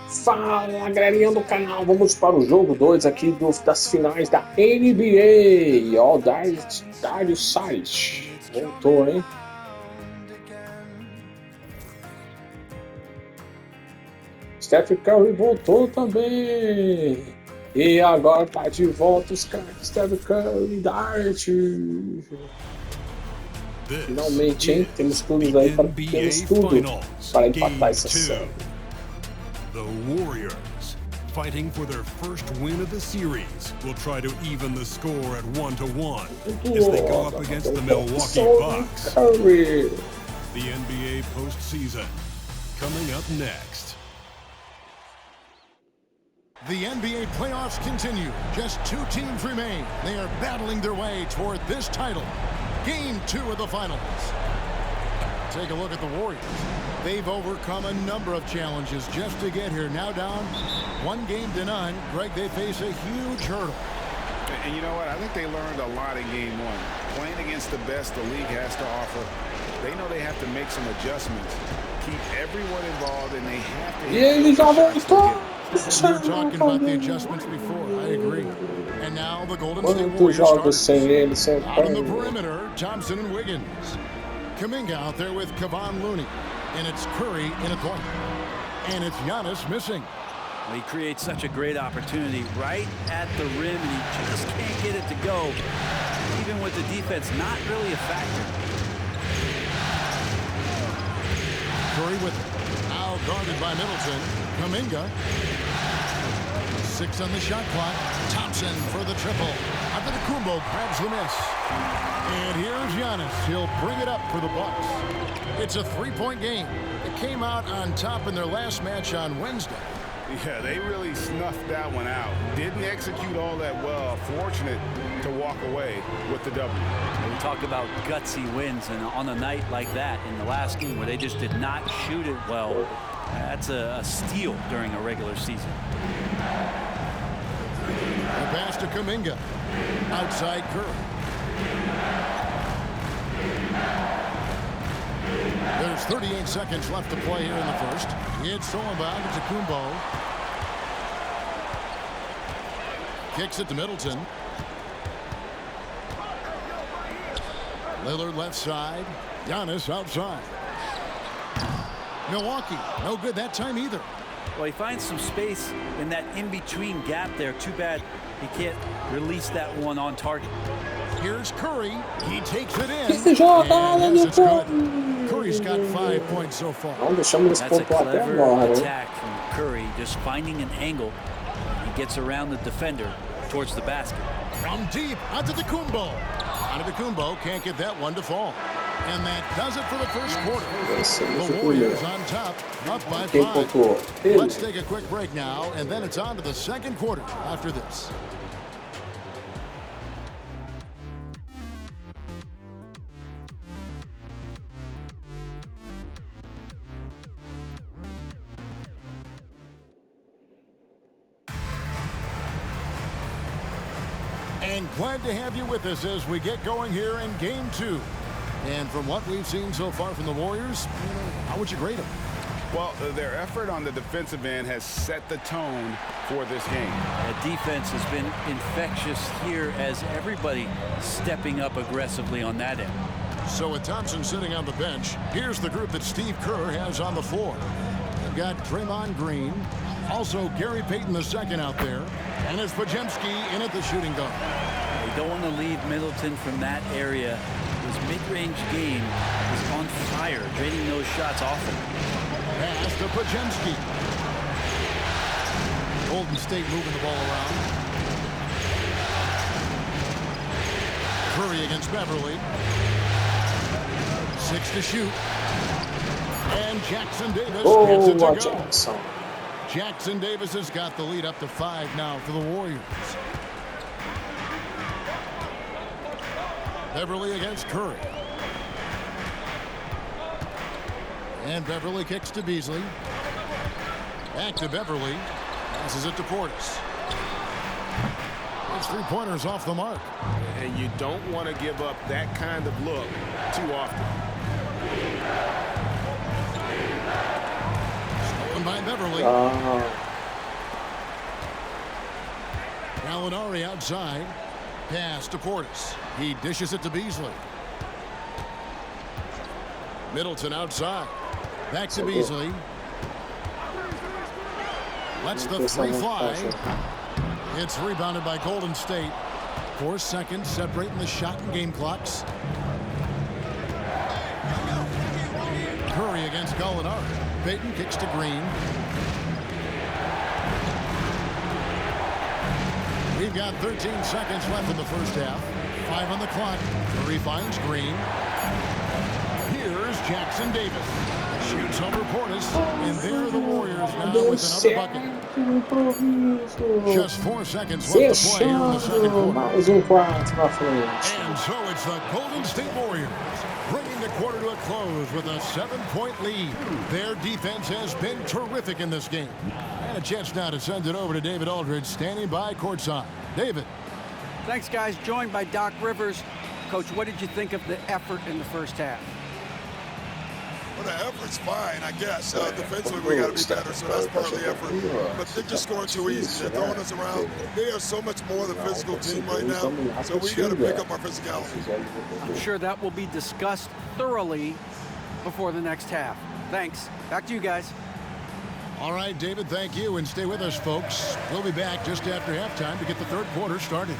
Fala, galerinha do canal, vamos para o jogo 2 aqui das finais da NBA. Ó, o Dario Saric voltou, hein? Steph Curry voltou também. E agora tá de volta os caras, Steph Curry e Dart. Finalmente, hein? Temos tudo aí para empatar essa série. The Warriors, fighting for their first win of the series, will try to even the score at 1-1 as they go up against the Milwaukee Bucks. The NBA postseason coming up next. The NBA playoffs continue. Just two teams remain. They are battling their way toward this title. Game 2 of the finals. Take a look at the Warriors. They've overcome a number of challenges just to get here. Now down 1-0. Greg, they face a huge hurdle. And you know what? I think they learned a lot in Game 1. Playing against the best the league has to offer, they know they have to make some adjustments, keep everyone involved, and they have to... We were talking about the adjustments before. I agree. And now the Golden State Warriors start. Out on the perimeter, Thompson and Wiggins. Kuminga out there with Kevon Looney. And it's Curry in a corner. And it's Giannis missing. Well, he creates such a great opportunity right at the rim, and he just can't get it to go. Even with the defense not really a factor. Curry with it. Now guarded by Middleton. Kuminga. 6 on the shot clock. Thompson for the triple. Antetokounmpo grabs the miss. And here's Giannis. He'll bring it up for the Bucks. It's a 3-point game. It came out on top in their last match on Wednesday. Yeah, they really snuffed that one out. Didn't execute all that well. Fortunate to walk away with the W. We talk about gutsy wins, and on a night like that in the last game where they just did not shoot it well, that's a steal during a regular season. The pass to Kuminga. Outside Curry. There's 38 seconds left to play here in the first. It's stolen by Antetokounmpo. Kicks it to Middleton. Lillard left side. Giannis outside. Milwaukee, no good that time either. Well, he finds some space in that in-between gap there. Too bad he can't release that one on target. Here's Curry. He takes it in. And yes, it's good. Curry's got 5 points so far. That's a clever attack from Curry, just finding an angle. He gets around the defender towards the basket. From deep, Antetokounmpo. Antetokounmpo can't get that one to fall. And that does it for the first quarter. The Warriors on top, up by 5. Let's take a quick break now, and then it's on to the second quarter after this. And glad to have you with us as we get going here in Game 2. And from what we've seen so far from the Warriors, how would you grade them? Well, their effort on the defensive end has set the tone for this game. The defense has been infectious here as everybody stepping up aggressively on that end. So with Thompson sitting on the bench, here's the group that Steve Kerr has on the floor. They've got Draymond Green, also Gary Payton II out there, and it's Podziemski in at the shooting guard. They don't want to leave Middleton from that area. His mid-range game is on fire, draining those shots often. Pass to Podziemski. Golden State moving the ball around. Curry against Beverly. 6 to shoot. And Jackson Davis gets it to go. Jackson Davis has got the lead up to 5 now for the Warriors. Beverly against Curry. And Beverly kicks to Beasley. Back to Beverly. Passes it to Portis. It's 3-pointers off the mark. And you don't want to give up that kind of look too often. Stolen by Beverly. Gallinari outside. Pass to Portis. He dishes it to Beasley. Middleton outside. Back to Beasley. Lets the three fly. It's rebounded by Golden State. 4 seconds separating the shot and game clocks. Curry against Gallinari. Payton kicks to Green. We've got 13 seconds left in the first half. 5 on the clock. Curry finds Green. Here's Jackson Davis. Shoots over Portis. And there are the Warriors now with another bucket. Just 4 seconds left to play here in the second quarter. And so it's the Golden State Warriors bringing the quarter to a close with a 7-point lead. Their defense has been terrific in this game. And a chance now to send it over to David Aldridge, standing by courtside. David. Thanks, guys. Joined by Doc Rivers. Coach, what did you think of the effort in the first half? Well, the effort's fine, I guess. Defensively, we got to be better, so that's part of the effort. But they're just scoring too easy. They're throwing us around. They are so much more the physical team right now, so we got to pick up our physicality. I'm sure that will be discussed thoroughly before the next half. Thanks. Back to you guys. All right, David, thank you. And stay with us, folks. We'll be back just after halftime to get the third quarter started.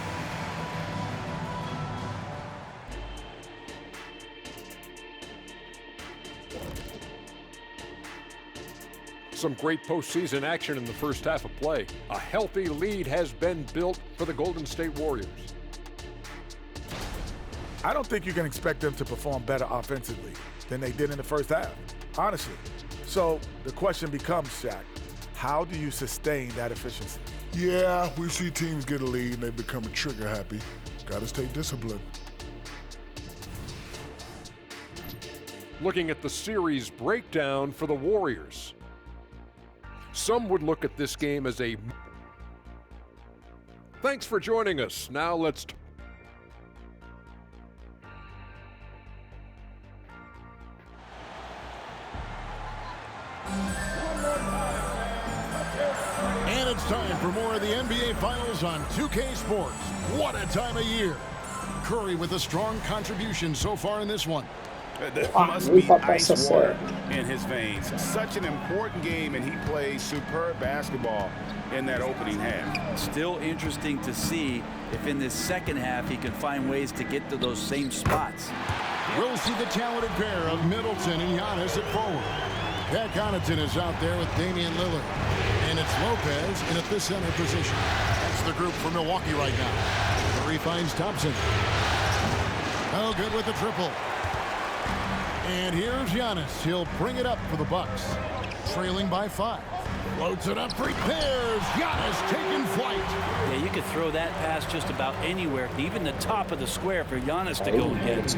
Some great postseason action in the first half of play. A healthy lead has been built for the Golden State Warriors. I don't think you can expect them to perform better offensively than they did in the first half, honestly. So the question becomes, Shaq, how do you sustain that efficiency? Yeah, we see teams get a lead and they become trigger happy. Got to stay disciplined. Looking at the series breakdown for the Warriors. Some would look at this game as a... Thanks for joining us. Now let's... And it's time for more of the NBA Finals on 2K Sports. What a time of year. Curry with a strong contribution so far in this one. There must be ice water in his veins. Such an important game, and he plays superb basketball in that opening half. Still interesting to see if in this second half he can find ways to get to those same spots. We'll see the talented pair of Middleton and Giannis at forward. Pat Connaughton is out there with Damian Lillard. And it's Lopez in at the center position. That's the group for Milwaukee right now. Curry finds Thompson. Oh, good with the triple. And here's Giannis. He'll bring it up for the Bucks. Trailing by 5. Floats it up, prepares. Giannis taking flight. Yeah, you could throw that pass just about anywhere, even the top of the square for Giannis to go and get it.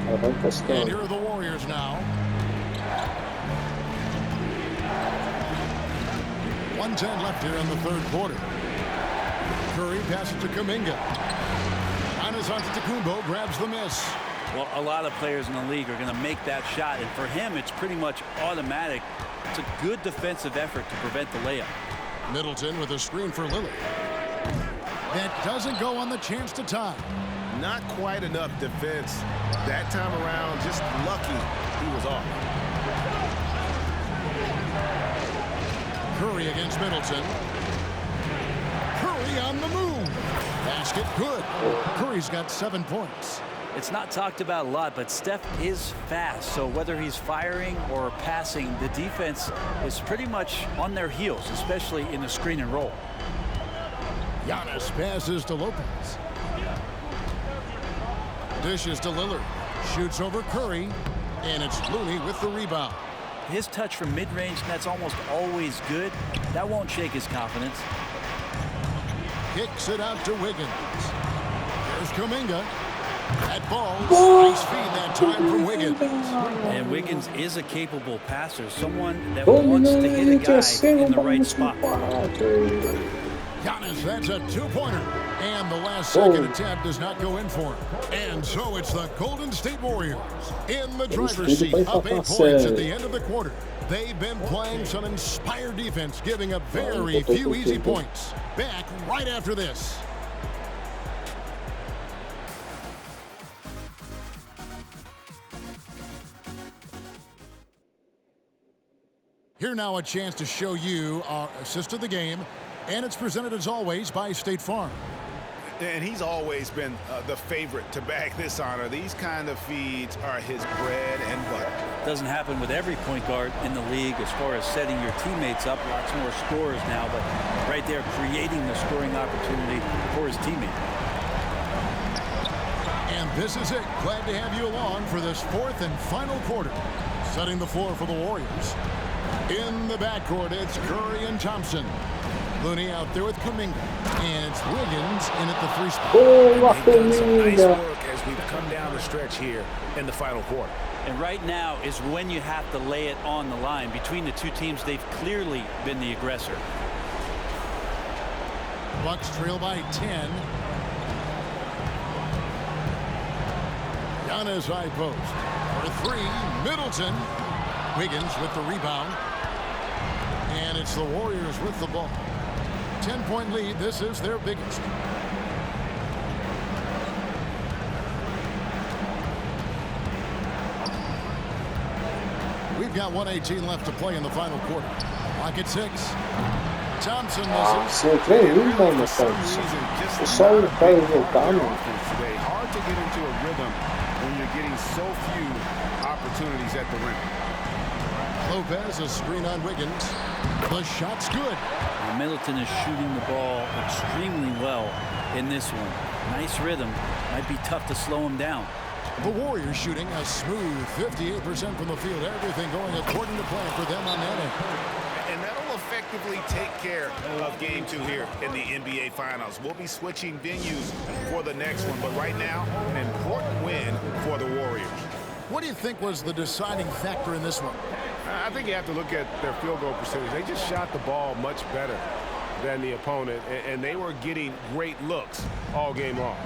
And here are the Warriors now. 1:10 left here in the third quarter. Curry passes to Kuminga. Giannis Antetokounmpo grabs the miss. Well, a lot of players in the league are going to make that shot, and for him, it's pretty much automatic. It's a good defensive effort to prevent the layup. Middleton with a screen for Lillard. That doesn't go on the chance to tie. Not quite enough defense that time around. Just lucky he was off. Curry against Middleton. Curry on the move. Basket good. Curry's got 7 points. It's not talked about a lot, but Steph is fast. So whether he's firing or passing, the defense is pretty much on their heels, especially in the screen and roll. Giannis passes to Lopez. Dishes to Lillard. Shoots over Curry. And it's Looney with the rebound. His touch from mid-range, that's almost always good. That won't shake his confidence. Kicks it out to Wiggins. There's Kuminga. That ball, nice feed that time from Wiggins. And Wiggins is a capable passer, someone that wants to hit a guy in the right spot. Giannis, that's a 2-pointer. And the last second attempt does not go in for him. And so it's the Golden State Warriors in the driver's seat, up 8 points at the end of the quarter. They've been playing some inspired defense, giving up very few easy points. Back right after this. Here now a chance to show you our assist of the game, and it's presented as always by State Farm. And he's always been the favorite to bag this honor. These kind of feeds are his bread and butter. Doesn't happen with every point guard in the league as far as setting your teammates up. Lots more scorers now, but right there creating the scoring opportunity for his teammate. And this is it. Glad to have you along for this fourth and final quarter. Setting the floor for the Warriors. In the backcourt, it's Curry and Thompson. Looney out there with Kuminga. And it's Wiggins in at the 3 spot. Boa, They've done some nice Kuminga. work as we've come down the stretch here in the final quarter. And right now is when you have to lay it on the line. Between the two teams, they've clearly been the aggressor. Bucks trail by 10. Giannis high post. For 3, Middleton. Wiggins with the rebound. And it's the Warriors with the ball. 10-point lead. This is their biggest. We've got 1:18 left to play in the final quarter. Clock at 6. Thompson misses. Você vê ele, mano, o sol vai voltar, mano. Today. Hard to get into a rhythm when you're getting so few opportunities at the rim. Lopez, a screen on Wiggins. The shot's good. Middleton is shooting the ball extremely well in this one. Nice rhythm. Might be tough to slow him down. The Warriors shooting a smooth 58% from the field. Everything going according to plan for them on that end. And that'll effectively take care of game 2 here in the NBA Finals. We'll be switching venues for the next one, but right now, an important win for the Warriors. What do you think was the deciding factor in this one? I think you have to look at their field goal percentage. They just shot the ball much better than the opponent, and they were getting great looks all game long.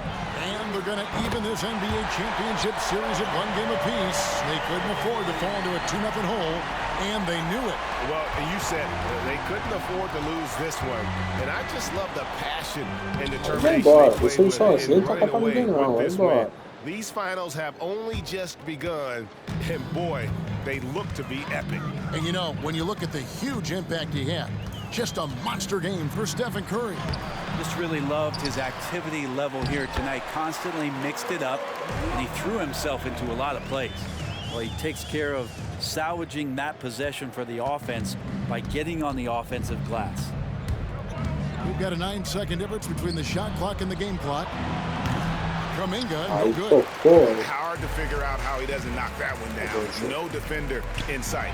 And they're going to even this NBA championship series at 1 game apiece. They couldn't afford to fall into a 2-0 hole, and they knew it. Well, you said they couldn't afford to lose this one, and I just love the passion and determination they played with in running away with this win. These finals have only just begun, and boy, they look to be epic. And you know, when you look at the huge impact he had, just a monster game for Stephen Curry. Just really loved his activity level here tonight. Constantly mixed it up, and he threw himself into a lot of plays. Well, he takes care of salvaging that possession for the offense by getting on the offensive glass. We've got a 9-second difference between the shot clock and the game clock. Kuminga, no good. Hard to figure out how he doesn't knock that one down. No defender in sight.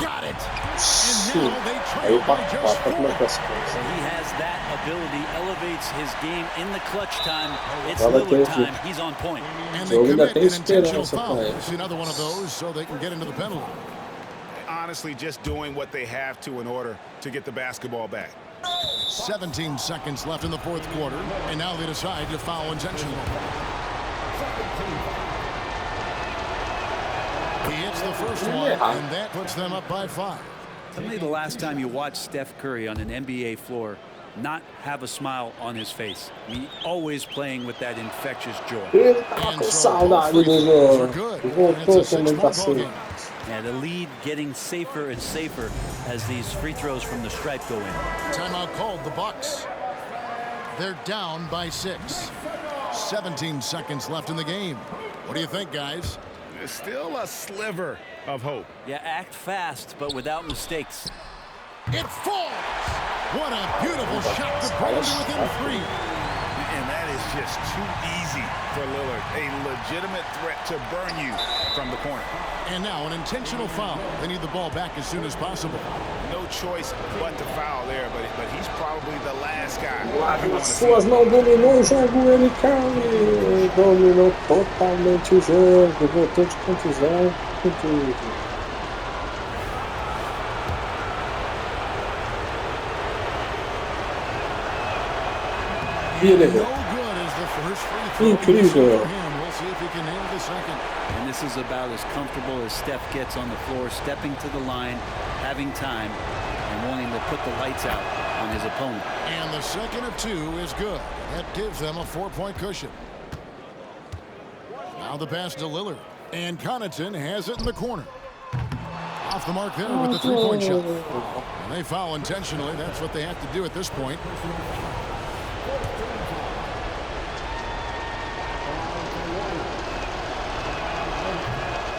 Got it. And now they trail by just 4. He has that ability, elevates his game in the clutch time. It's Lillard time. He's on point. And they commit an intentional foul. It's another one of those so they can get into the penalty. Honestly, just doing what they have to in order to get the basketball back. 17 seconds left in the fourth quarter, and now they decide to foul intentionally. He hits the first one, and that puts them up by 5. Tell me the last time you watched Steph Curry on an NBA floor not have a smile on his face. I mean, always playing with that infectious joy. Ele tá com saudade do jogo. Voltou também pra cima. Yeah, the lead getting safer and safer as these free throws from the stripe go in. Timeout called, the Bucks. They're down by 6. 17 seconds left in the game. What do you think, guys? There's still a sliver of hope. Yeah, act fast, but without mistakes. It falls! What a beautiful shot to bring to within 3. And that is just too easy for Lillard. A legitimate threat to burn you from the corner. And now an intentional foul. They need the ball back as soon as possible. No choice but to foul there, but he's probably the last guy. As suas não dominou o jogo, ele cai. Dominou totalmente o jogo. Voltou de contusão. Com tudo. No good as the first free throw. Incrível. We'll see if he can nail the second. And this is about as comfortable as Steph gets on the floor, stepping to the line, having time, and wanting to put the lights out on his opponent. And the second of 2 is good. That gives them a 4-point cushion. Now the pass to Lillard. And Connaughton has it in the corner. Off the mark there with the 3-point shot. And they foul intentionally. That's what they have to do at this point.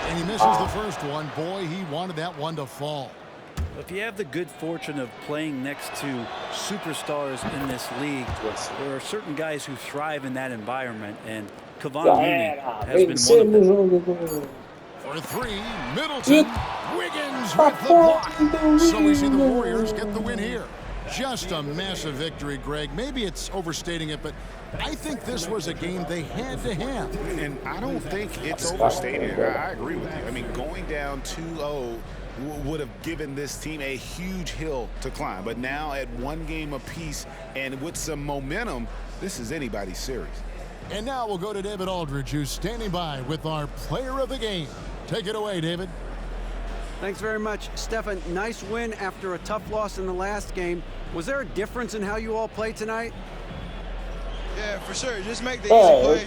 And he misses the first one. Boy, he wanted that one to fall. If you have the good fortune of playing next to superstars in this league, there are certain guys who thrive in that environment, and Kevon Looney has been one of them. For 3, Middleton. Wiggins with the block. So we see the Warriors get the win here. Just a massive victory, Greg. Maybe it's overstating it, but I think this was a game they had to have. And I don't think it's overstated. I agree with you. I mean, going down 2-0 would have given this team a huge hill to climb. But now at 1 game apiece and with some momentum, this is anybody's series. And now we'll go to David Aldridge, who's standing by with our player of the game. Take it away, David. Thanks very much, Stefan. Nice win after a tough loss in the last game. Was there a difference in how you all played tonight? Yeah, for sure. Just make the easy play.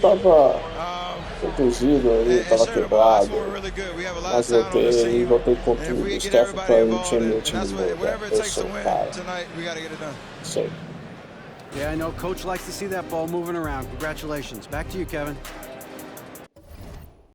Ele tava quebrado, mas voltei com And if tudo. we O get Steph everybody foi um involved, time and that's what, whatever it eu takes to sou win cara. tonight, we got to get it done. Sei. Yeah, I know Coach likes to see that ball moving around. Congratulations. Back to you, Kevin.